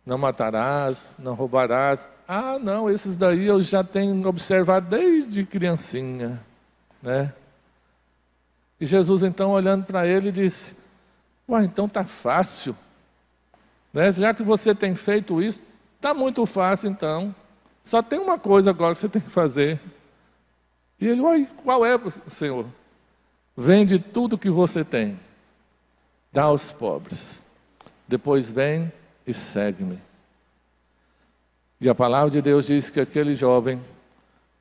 Não matarás, não roubarás. Ah, não, esses daí eu já tenho observado desde criancinha, né? E Jesus então olhando para ele disse, ué, então está fácil, né? Já que você tem feito isso, está muito fácil então, só tem uma coisa agora que você tem que fazer. E ele, ué, qual é, Senhor? Vende tudo que você tem, dá aos pobres, depois vem e segue-me. E a palavra de Deus diz que aquele jovem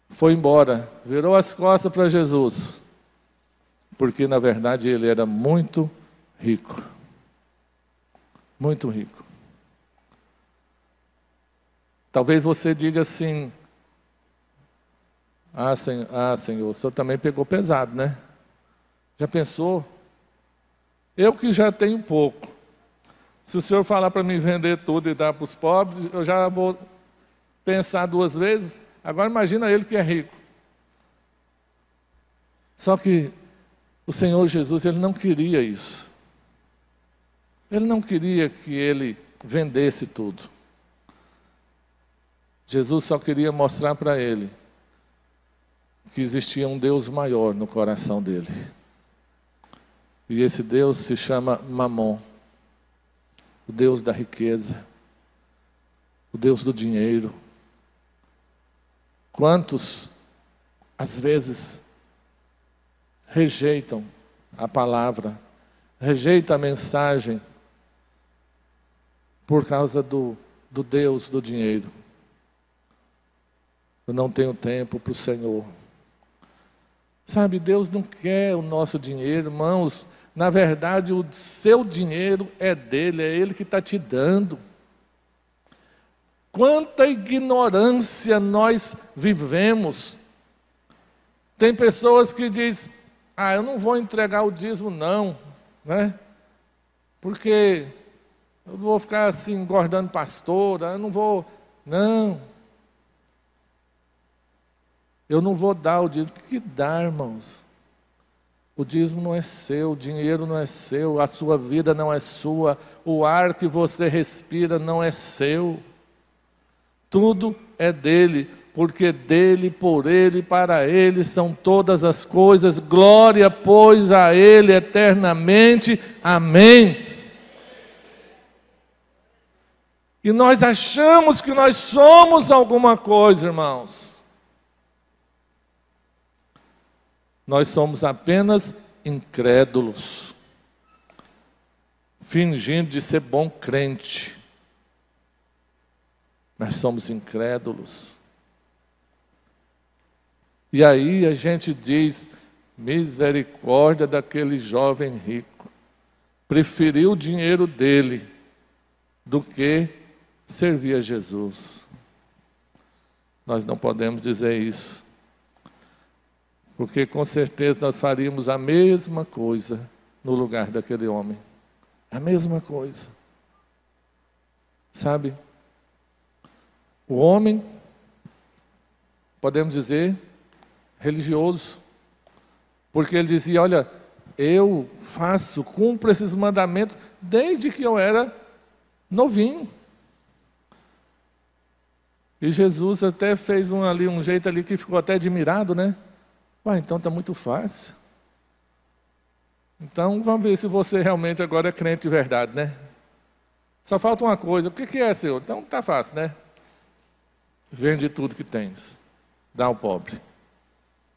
foi embora, virou as costas para Jesus, porque na verdade ele era muito rico. Muito rico. Talvez você diga assim, Senhor, o Senhor também pegou pesado, né? Já pensou? Eu que já tenho pouco, se o Senhor falar para mim vender tudo e dar para os pobres, eu já vou pensar duas vezes. Agora imagina ele que é rico. Só que o Senhor Jesus, Ele não queria isso. Ele não queria que ele vendesse tudo. Jesus só queria mostrar para ele que existia um Deus maior no coração dele. E esse Deus se chama Mamon, o Deus da riqueza, o Deus do dinheiro. Quantos, às vezes, rejeitam a palavra, rejeitam a mensagem por causa do do Deus do dinheiro. Eu não tenho tempo para o Senhor. Sabe, Deus não quer o nosso dinheiro, irmãos. Na verdade, o seu dinheiro é dele, é Ele que está te dando. Quanta ignorância nós vivemos. Tem pessoas que dizem, eu não vou entregar o dízimo não, né? Porque eu vou ficar assim, engordando pastor, eu não vou, não. Eu não vou dar o dízimo. O que dá, irmãos? O dízimo não é seu, o dinheiro não é seu, a sua vida não é sua, o ar que você respira não é seu. Tudo é dele, porque dele, por ele, para ele são todas as coisas. Glória, pois, a ele eternamente. Amém. E nós achamos que nós somos alguma coisa, irmãos. Nós somos apenas incrédulos, fingindo de ser bom crente. Nós somos incrédulos. E aí a gente diz, misericórdia daquele jovem rico. Preferiu o dinheiro dele do que servir a Jesus. Nós não podemos dizer isso. Porque com certeza nós faríamos a mesma coisa no lugar daquele homem. A mesma coisa. Sabe? O homem, podemos dizer, religioso. Porque ele dizia, olha, eu cumpro esses mandamentos desde que eu era novinho. E Jesus até fez um jeito ali que ficou até admirado, né? Então está muito fácil. Então vamos ver se você realmente agora é crente de verdade, né? Só falta uma coisa, o que é, Senhor? Então está fácil, né? Vende tudo que tens, dá ao pobre.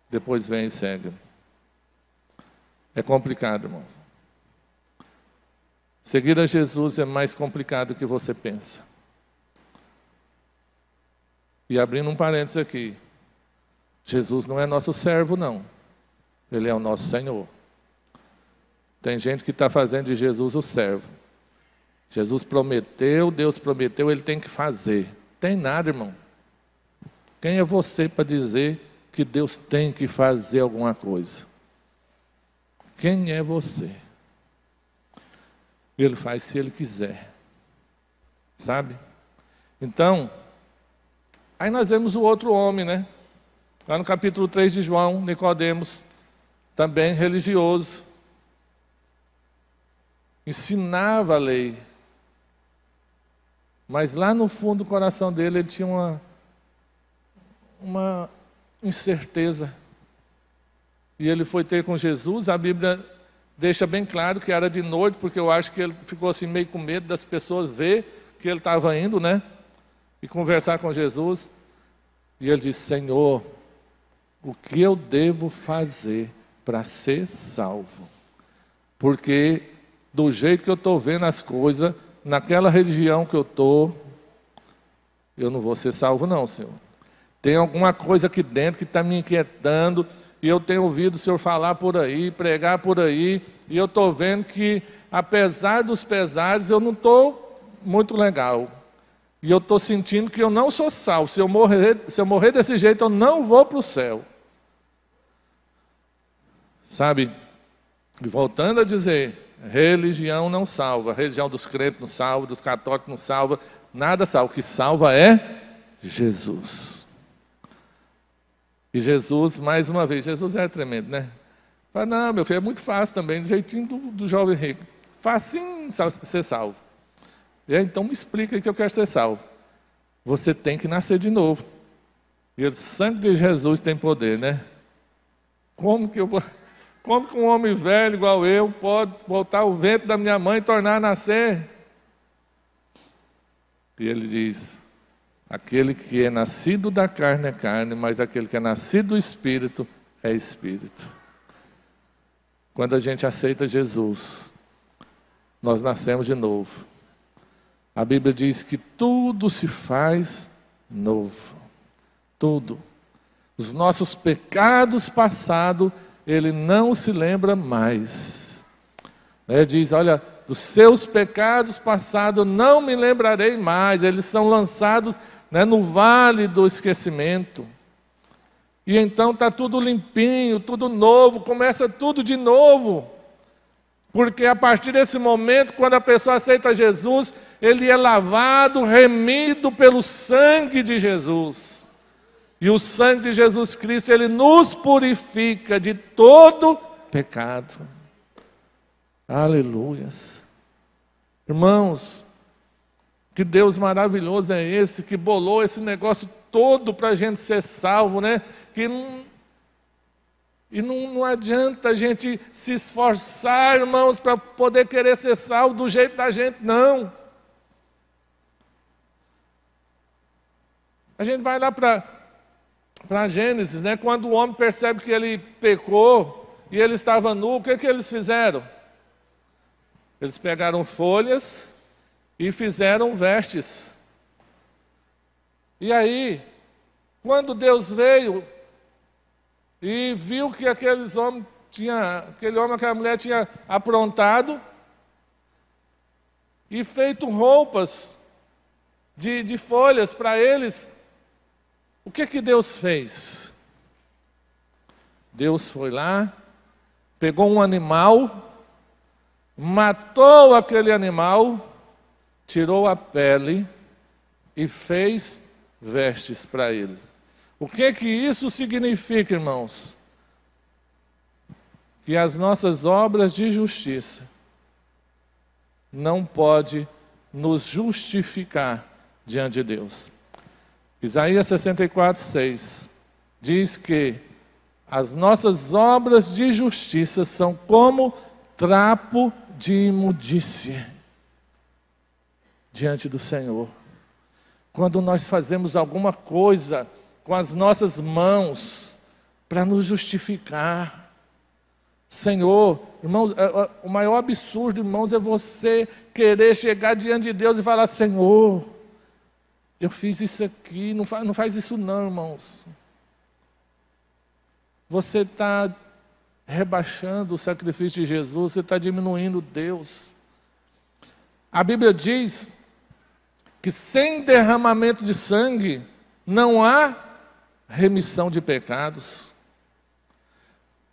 Depois vem e segue. É complicado, irmão. Seguir a Jesus é mais complicado do que você pensa. E abrindo um parênteses aqui, Jesus não é nosso servo, não. Ele é o nosso Senhor. Tem gente que está fazendo de Jesus o servo. Jesus prometeu, Deus prometeu, Ele tem que fazer. Tem nada, irmão. Quem é você para dizer que Deus tem que fazer alguma coisa? Quem é você? Ele faz se Ele quiser. Sabe? Então, aí nós vemos o outro homem, né? Lá no capítulo 3 de João, Nicodemos, também religioso, ensinava a lei, mas lá no fundo do coração dele, ele tinha uma incerteza. E ele foi ter com Jesus, a Bíblia deixa bem claro que era de noite, porque eu acho que ele ficou assim meio com medo das pessoas ver que ele estava indo, né? E conversar com Jesus. E ele disse, Senhor, o que eu devo fazer para ser salvo? Porque do jeito que eu estou vendo as coisas, naquela religião que eu estou, eu não vou ser salvo não, Senhor. Tem alguma coisa aqui dentro que está me inquietando, e eu tenho ouvido o Senhor falar por aí, pregar por aí, e eu estou vendo que, apesar dos pesares, eu não estou muito legal. E eu estou sentindo que eu não sou salvo. Se eu morrer desse jeito, eu não vou para o céu. Sabe? E voltando a dizer, religião não salva. A religião dos crentes não salva, dos católicos não salva. Nada salva. O que salva é Jesus. E Jesus, mais uma vez, Jesus era tremendo, né? Fala, não, meu filho, é muito fácil também, do jeitinho do jovem rico. Facinho ser salvo. E aí, então me explica que eu quero ser salvo. Você tem que nascer de novo. E o sangue de Jesus tem poder, né? Como que um homem velho igual eu pode voltar o ventre da minha mãe e tornar a nascer? E ele diz, aquele que é nascido da carne é carne, mas aquele que é nascido do Espírito é Espírito. Quando a gente aceita Jesus, nós nascemos de novo. A Bíblia diz que tudo se faz novo. Tudo. Os nossos pecados passados, Ele não se lembra mais. Diz, olha, dos seus pecados passados não me lembrarei mais. Eles são lançados no vale do esquecimento. E então está tudo limpinho, tudo novo, começa tudo de novo. Porque a partir desse momento, quando a pessoa aceita Jesus, ele é lavado, remido pelo sangue de Jesus. E o sangue de Jesus Cristo, ele nos purifica de todo pecado. Aleluias. Irmãos, que Deus maravilhoso é esse, que bolou esse negócio todo para a gente ser salvo, né? E não adianta a gente se esforçar, irmãos, para poder querer ser salvo do jeito da gente, não. A gente vai lá para Gênesis, né? Quando o homem percebe que ele pecou e ele estava nu, o que eles fizeram? Eles pegaram folhas e fizeram vestes. E aí, quando Deus veio e viu que aquele homem, aquela mulher tinha aprontado e feito roupas de folhas para eles, o que Deus fez? Deus foi lá, pegou um animal, matou aquele animal, tirou a pele e fez vestes para eles. O que isso significa, irmãos? Que as nossas obras de justiça não podem nos justificar diante de Deus. Isaías 64:6 diz que as nossas obras de justiça são como trapo de imundície diante do Senhor. Quando nós fazemos alguma coisa com as nossas mãos para nos justificar. Senhor, irmãos, o maior absurdo, irmãos, é você querer chegar diante de Deus e falar: Senhor, eu fiz isso aqui. Não faz isso não, irmãos. Você está rebaixando o sacrifício de Jesus, você está diminuindo Deus. A Bíblia diz que sem derramamento de sangue não há remissão de pecados.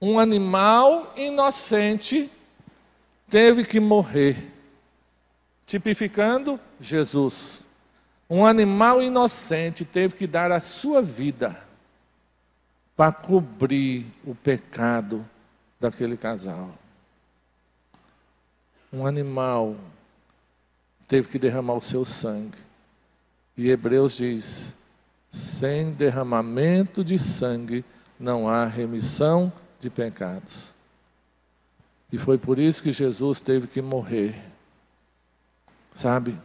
Um animal inocente teve que morrer, tipificando Jesus. Um animal inocente teve que dar a sua vida para cobrir o pecado daquele casal. Um animal teve que derramar o seu sangue. E Hebreus diz: sem derramamento de sangue não há remissão de pecados. E foi por isso que Jesus teve que morrer. Sabe?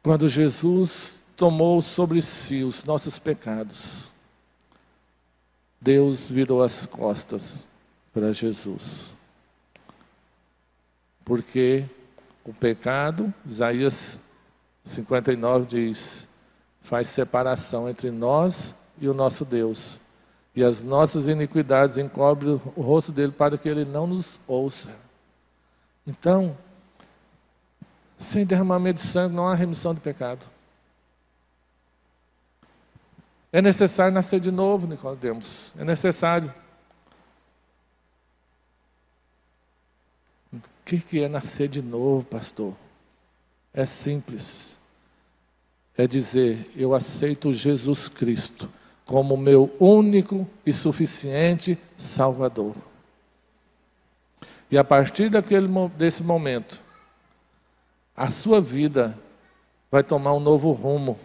Quando Jesus tomou sobre si os nossos pecados, Deus virou as costas para Jesus. Porque o pecado, Isaías 59 diz, faz separação entre nós e o nosso Deus. E as nossas iniquidades encobrem o rosto dele para que ele não nos ouça. Então, sem derramamento de sangue não há remissão de pecado. É necessário nascer de novo, Nicodemos. É necessário. O que é nascer de novo, pastor? É simples. É dizer: eu aceito Jesus Cristo como meu único e suficiente Salvador. E a partir desse momento, a sua vida vai tomar um novo rumo,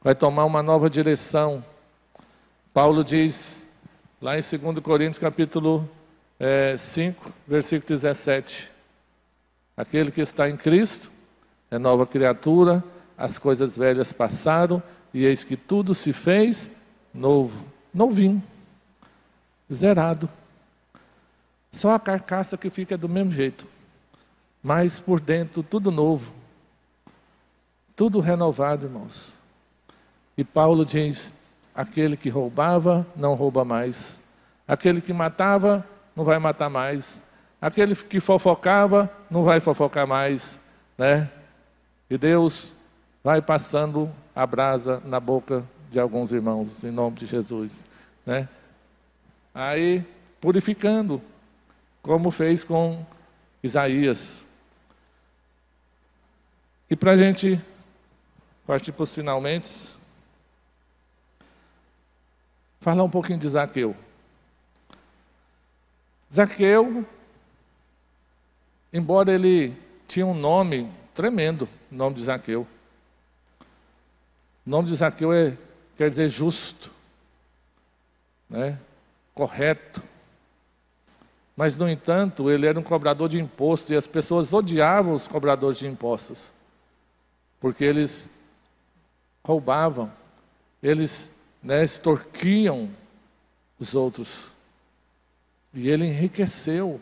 vai tomar uma nova direção. Paulo diz, lá em 2 Coríntios capítulo 5, versículo 17, aquele que está em Cristo é nova criatura, as coisas velhas passaram, e eis que tudo se fez novo, novinho, zerado. Só a carcaça que fica do mesmo jeito. mas por dentro tudo novo, tudo renovado, irmãos. E Paulo diz, aquele que roubava, não rouba mais. Aquele que matava, não vai matar mais. Aquele que fofocava, não vai fofocar mais, né? E Deus vai passando a brasa na boca de alguns irmãos, em nome de Jesus, né? Aí, purificando, como fez com Isaías. E para a gente partir para os finalmente, falar um pouquinho de Zaqueu. Zaqueu, embora ele tinha um nome tremendo, o nome de Zaqueu. O nome de Zaqueu quer dizer justo, né? Correto. Mas, no entanto, ele era um cobrador de impostos e as pessoas odiavam os cobradores de impostos, porque eles roubavam, eles, né, extorquiam os outros. E ele enriqueceu.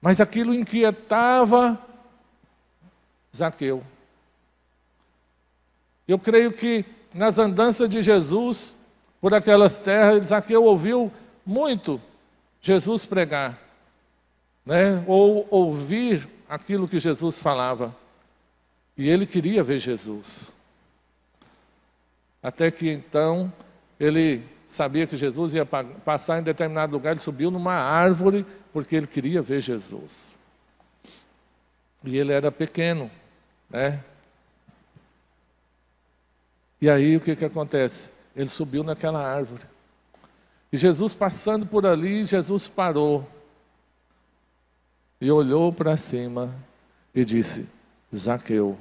Mas aquilo inquietava Zaqueu. Eu creio que nas andanças de Jesus por aquelas terras, Zaqueu ouviu muito Jesus pregar, né? Ou ouvir aquilo que Jesus falava. E ele queria ver Jesus. Até que então, ele sabia que Jesus ia passar em determinado lugar, ele subiu numa árvore, porque ele queria ver Jesus. E ele era pequeno, né? E aí o que acontece? Ele subiu naquela árvore. E Jesus passando por ali, Jesus parou. E olhou para cima e disse, Zaqueu,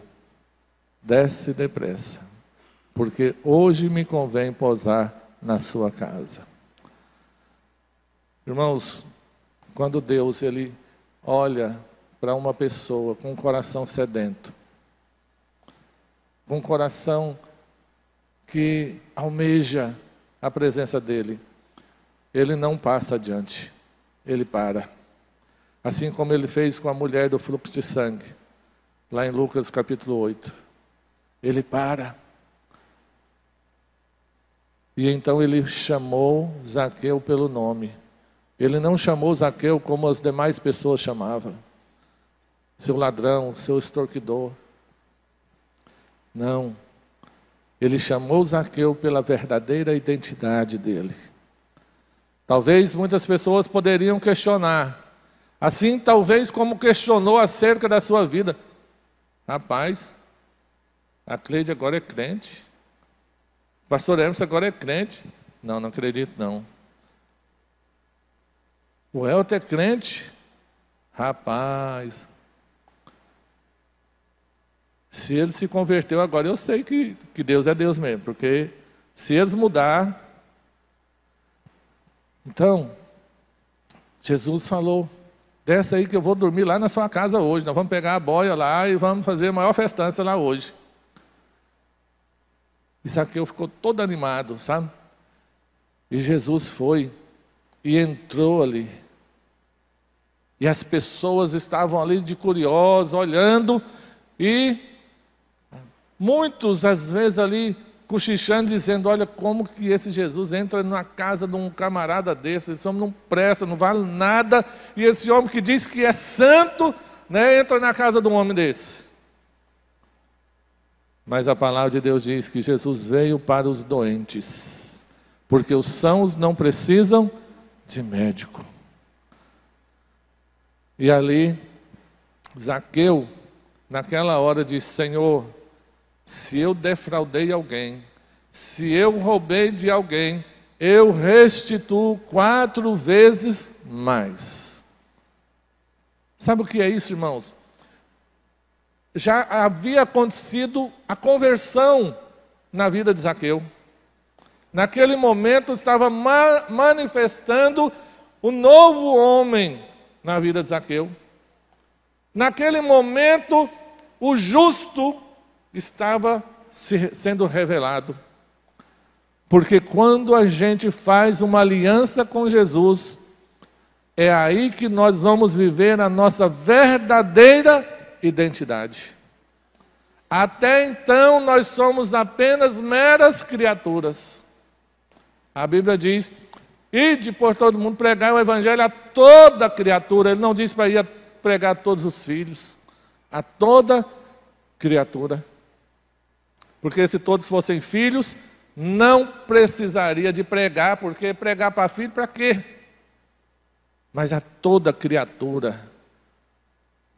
desce depressa, porque hoje me convém posar na sua casa. Irmãos, quando Deus ele olha para uma pessoa com um coração sedento, com um coração que almeja a presença dele, ele não passa adiante, ele para. Assim como ele fez com a mulher do fluxo de sangue, lá em Lucas capítulo 8. Ele para. E então ele chamou Zaqueu pelo nome. Ele não chamou Zaqueu como as demais pessoas chamavam. Seu ladrão, seu extorquidor. Não. Ele chamou Zaqueu pela verdadeira identidade dele. Talvez muitas pessoas poderiam questionar. Assim, talvez como questionou acerca da sua vida. Rapaz, a Cleide agora é crente. O pastor Hermes agora é crente. Não, não acredito não. O Elton é crente. Rapaz, se ele se converteu agora, eu sei que Deus é Deus mesmo. Porque se eles mudar... Então, Jesus falou, desce aí que eu vou dormir lá na sua casa hoje. Nós vamos pegar a boia lá e vamos fazer a maior festança lá hoje. E Zaqueu ficou todo animado, sabe? E Jesus foi e entrou ali. E as pessoas estavam ali de curiosos, olhando. E muitos, às vezes, ali cochichando, dizendo, olha como que esse Jesus entra na casa de um camarada desse, esse homem não presta, não vale nada, e esse homem que diz que é santo, né, entra na casa de um homem desse. Mas a palavra de Deus diz que Jesus veio para os doentes, porque os sãos não precisam de médico. E ali, Zaqueu, naquela hora, disse, Senhor, se eu defraudei alguém, se eu roubei de alguém, eu restituo 4 vezes mais. Sabe o que é isso, irmãos? Já havia acontecido a conversão na vida de Zaqueu. Naquele momento estava manifestando o novo homem na vida de Zaqueu. Naquele momento, o justo estava sendo revelado. Porque quando a gente faz uma aliança com Jesus, é aí que nós vamos viver a nossa verdadeira identidade. Até então nós somos apenas meras criaturas. A Bíblia diz: ide por todo mundo pregar o evangelho a toda criatura. Ele não diz para ir pregar a todos os filhos, a toda criatura. Porque se todos fossem filhos, não precisaria de pregar, porque pregar para filho para quê? Mas a toda criatura.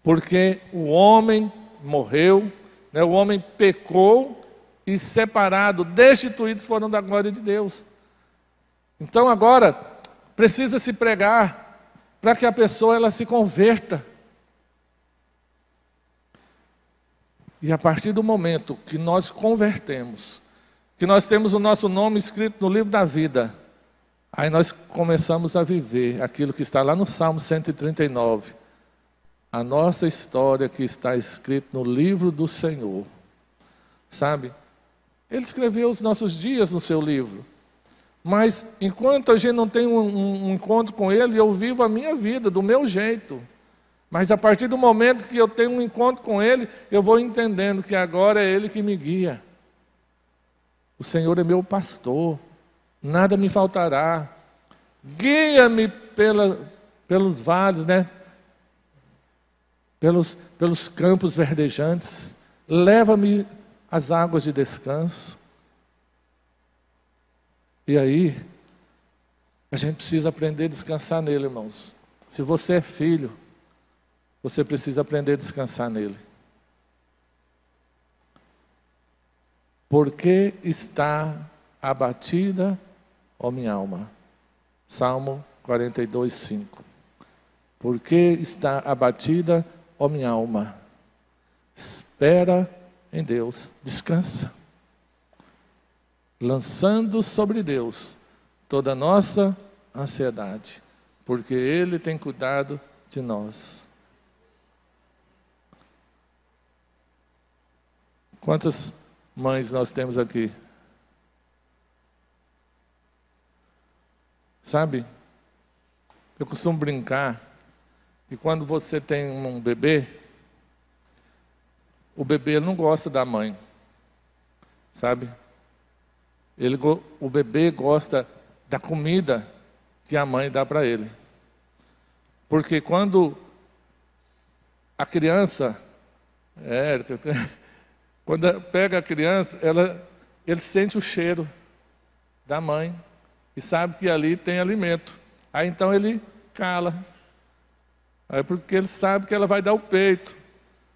Porque o homem morreu, né? O homem pecou e separado, destituídos foram da glória de Deus. Então agora precisa se pregar para que a pessoa ela se converta. E a partir do momento que nós convertemos, que nós temos o nosso nome escrito no livro da vida, aí nós começamos a viver aquilo que está lá no Salmo 139. A nossa história que está escrito no livro do Senhor. Sabe? Ele escreveu os nossos dias no seu livro. Mas enquanto a gente não tem um encontro com Ele, eu vivo a minha vida do meu jeito. Mas a partir do momento que eu tenho um encontro com Ele, eu vou entendendo que agora é Ele que me guia. O Senhor é meu pastor, nada me faltará. Guia-me pelos vales, né? Pelos campos verdejantes. Leva-me às águas de descanso. E aí, a gente precisa aprender a descansar nele, irmãos. Se você é filho, você precisa aprender a descansar nele. Porque está abatida, ó minha alma. Salmo 42, 5. Porque está abatida, ó minha alma. Espera em Deus, descansa. Lançando sobre Deus toda a nossa ansiedade, porque Ele tem cuidado de nós. Quantas mães nós temos aqui? Sabe? Eu costumo brincar que quando você tem um bebê, o bebê não gosta da mãe, sabe? O bebê gosta da comida que a mãe dá para ele. Porque quando a criança, quando pega a criança, ele sente o cheiro da mãe e sabe que ali tem alimento. Aí então ele cala. Aí porque ele sabe que ela vai dar o peito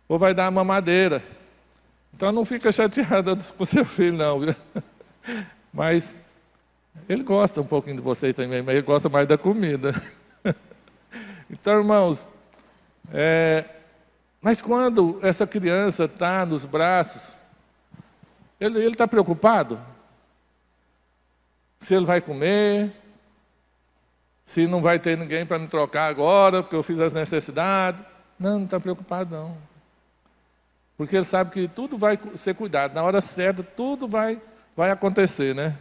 ou vai dar a mamadeira. Então não fica chateada com seu filho, não, viu? Mas ele gosta um pouquinho de vocês também, mas ele gosta mais da comida. Então, irmãos, mas quando essa criança está nos braços, ele está preocupado? Se ele vai comer, se não vai ter ninguém para me trocar agora, porque eu fiz as necessidades. Não está preocupado não. Porque ele sabe que tudo vai ser cuidado, na hora certa tudo vai acontecer, né?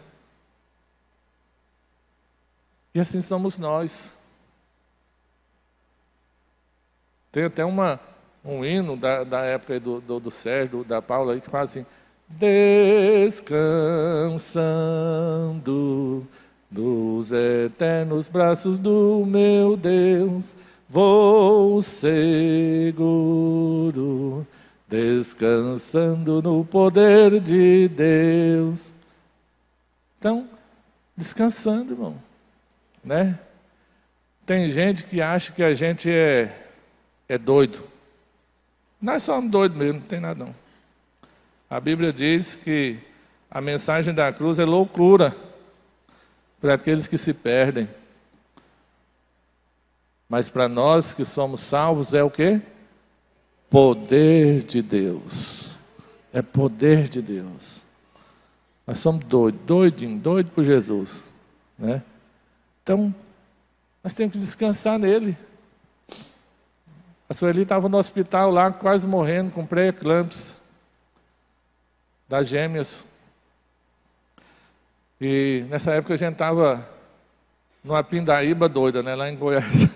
E assim somos nós. Tem até um hino da época do Sérgio, da Paula, aí, que fala assim: descansando nos eternos braços do meu Deus, vou seguro, descansando no poder de Deus. Então, descansando, irmão, né? Tem gente que acha que a gente é doido. Nós somos doidos mesmo, não tem nada não. A Bíblia diz que a mensagem da cruz é loucura para aqueles que se perdem. Mas para nós que somos salvos é o quê? Poder de Deus. É poder de Deus. Nós somos doidinhos por Jesus, né? Então, nós temos que descansar nele. A Sueli estava no hospital lá, quase morrendo, com pré-eclâmpsia das gêmeas. E nessa época a gente estava numa pindaíba doida, né, lá em Goiás.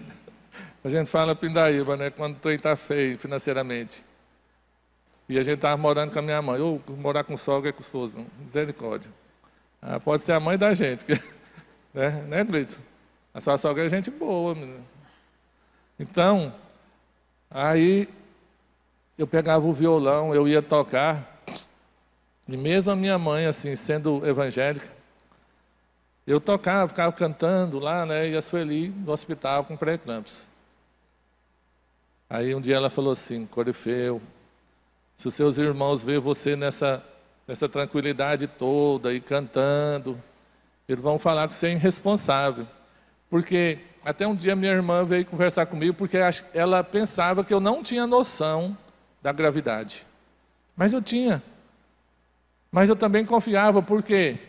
A gente fala pindaíba, né? Quando o trem está feio financeiramente. E a gente estava morando com a minha mãe. Morar com sogra é custoso, não. Misericórdia. Pode ser a mãe da gente. Né, Gleison? A sua sogra é gente boa, menina. Então, aí eu pegava o violão, eu ia tocar. E mesmo a minha mãe, assim, sendo evangélica, eu tocava, ficava cantando lá, né? E a Sueli no hospital com pré-eclâmpsia. Aí um dia ela falou assim: Corifeu, se os seus irmãos verem você nessa tranquilidade toda e cantando, eles vão falar que você é irresponsável. Porque até um dia minha irmã veio conversar comigo porque ela pensava que eu não tinha noção da gravidade. Mas eu tinha. Mas eu também confiava, por quê?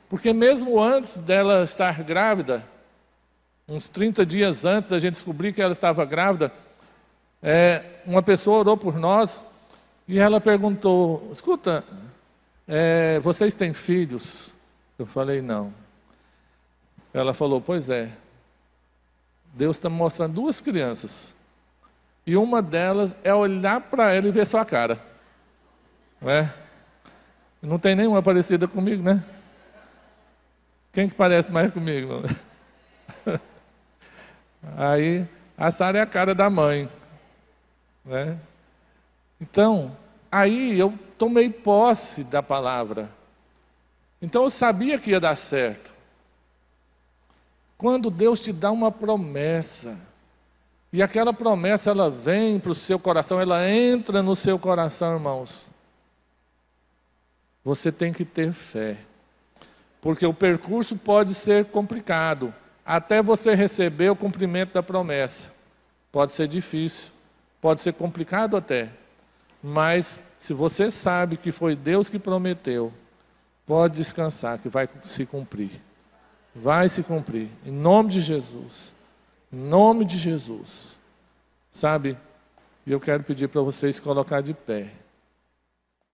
Porque mesmo antes dela estar grávida, uns 30 dias antes da gente descobrir que ela estava grávida, uma pessoa orou por nós e ela perguntou: escuta, vocês têm filhos? Eu falei: não. Ela falou: pois é, Deus está me mostrando 2 crianças. E uma delas é olhar para ela e ver sua cara. Não é? Não tem nenhuma parecida comigo, né? Quem que parece mais comigo? Aí, a Sara é a cara da mãe. Né? Então, aí eu tomei posse da palavra. Então eu sabia que ia dar certo. Quando Deus te dá uma promessa, e aquela promessa ela vem para o seu coração, ela entra no seu coração, irmãos, você tem que ter fé. Porque o percurso pode ser complicado. Até você receber o cumprimento da promessa. Pode ser difícil. Pode ser complicado até. Mas, se você sabe que foi Deus que prometeu, pode descansar, que vai se cumprir. Vai se cumprir. Em nome de Jesus. Em nome de Jesus. Sabe? E eu quero pedir para vocês colocar de pé.